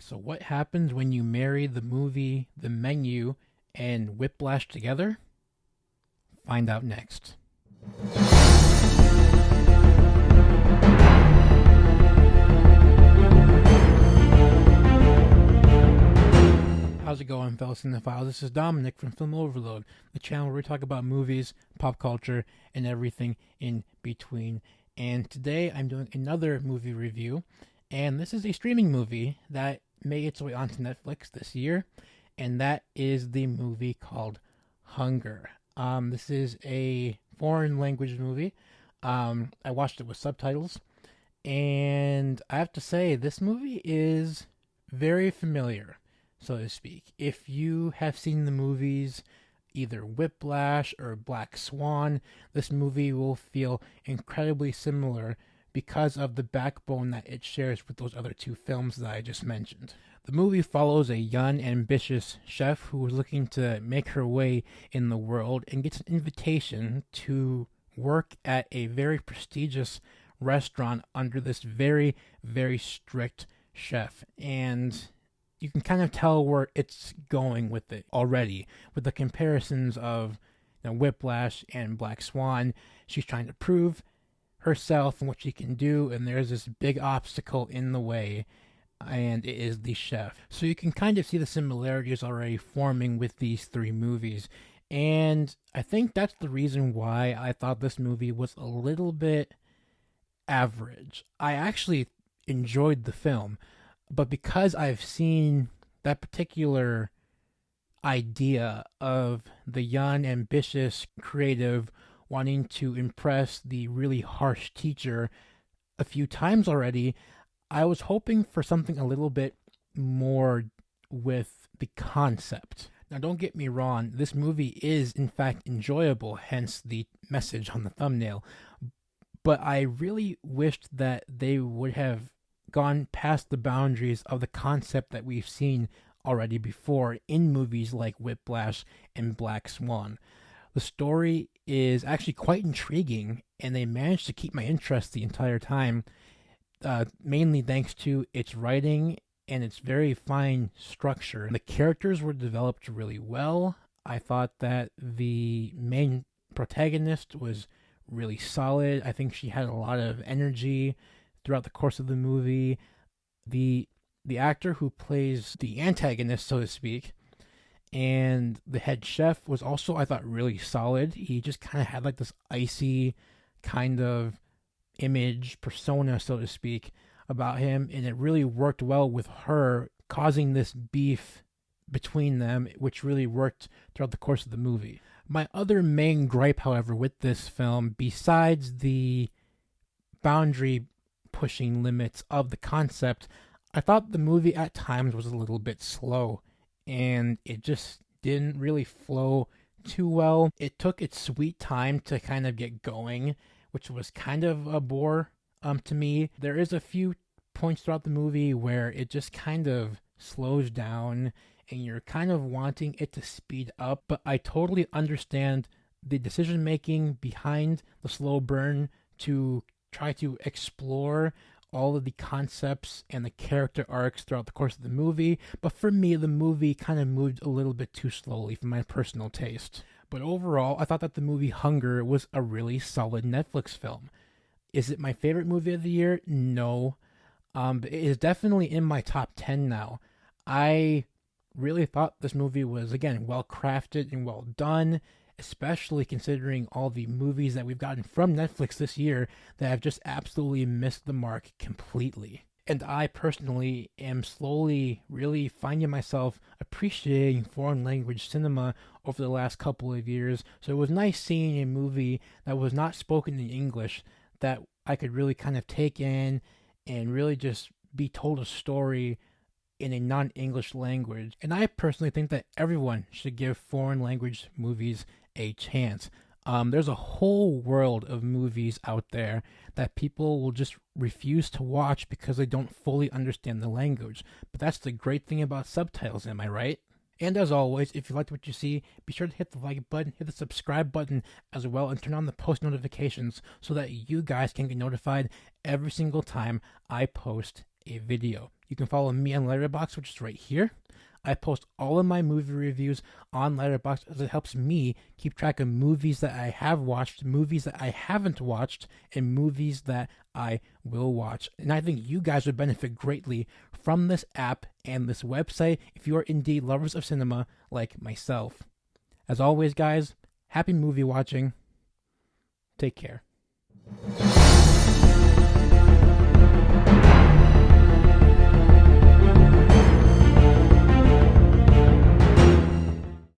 So, what happens when you marry the movie, the menu, and Whiplash together? Find out next. How's it going, fellow cinephiles? This is Dominic from Film Overload, the channel where we talk about movies, pop culture, and everything in between. And today I'm doing another movie review, and this is a streaming movie that made its way onto Netflix this year, and that is the movie called Hunger. This is a foreign language movie. I watched it with subtitles, and I have to say, this movie is very familiar, so to speak. If you have seen the movies, either Whiplash or Black Swan, this movie will feel incredibly similar because of the backbone that it shares with those other two films that I just mentioned. The movie follows a young, ambitious chef who is looking to make her way in the world and gets an invitation to work at a very prestigious restaurant under this very, very strict chef. And you can kind of tell where it's going with it already, with the comparisons of Whiplash and Black Swan. She's trying to prove herself and what she can do, and there's this big obstacle in the way, and it is the chef. So you can kind of see the similarities already forming with these three movies. And I think that's the reason why I thought this movie was a little bit average. I actually enjoyed the film, but because I've seen that particular idea of the young, ambitious, creative wanting to impress the really harsh teacher a few times already, I was hoping for something a little bit more with the concept. Now, don't get me wrong, this movie is in fact enjoyable, hence the message on the thumbnail, but I really wished that they would have gone past the boundaries of the concept that we've seen already before in movies like Whiplash and Black Swan. The story is actually quite intriguing, and they managed to keep my interest the entire time, mainly thanks to its writing and its very fine structure. The characters were developed really well. I thought that the main protagonist was really solid. I think she had a lot of energy throughout the course of the movie. The actor who plays the antagonist, so to speak, and the head chef was also, I thought, really solid. He just kind of had like this icy kind of image, persona, so to speak, about him, and it really worked well with her, causing this beef between them, which really worked throughout the course of the movie. My other main gripe, however, with this film, besides the boundary pushing limits of the concept, I thought the movie at times was a little bit slow, and it just didn't really flow too well. It took its sweet time to kind of get going, which was kind of a bore to me. There is a few points throughout the movie where it just kind of slows down and you're kind of wanting it to speed up, but I totally understand the decision making behind the slow burn to try to explore all of the concepts and the character arcs throughout the course of the movie, but for me, the movie kind of moved a little bit too slowly for my personal taste. But overall, I thought that the movie Hunger was a really solid Netflix film. Is it my favorite movie of the year? No. But it is definitely in my top 10 now. I really thought this movie was, again, well crafted and well done, especially considering all the movies that we've gotten from Netflix this year that have just absolutely missed the mark completely. And I personally am slowly really finding myself appreciating foreign language cinema over the last couple of years. So it was nice seeing a movie that was not spoken in English that I could really kind of take in and really just be told a story in a non-English language. And I personally think that everyone should give foreign language movies a chance. There's a whole world of movies out there that people will just refuse to watch because they don't fully understand the language. But that's the great thing about subtitles, am I right? And as always, if you liked what you see, be sure to hit the like button, hit the subscribe button as well, and turn on the post notifications so that you guys can get notified every single time I post a video. You can follow me on Letterboxd, which is right here. I post all of my movie reviews on Letterboxd as it helps me keep track of movies that I have watched, movies that I haven't watched, and movies that I will watch. And I think you guys would benefit greatly from this app and this website if you are indeed lovers of cinema like myself. As always, guys, happy movie watching. Take care.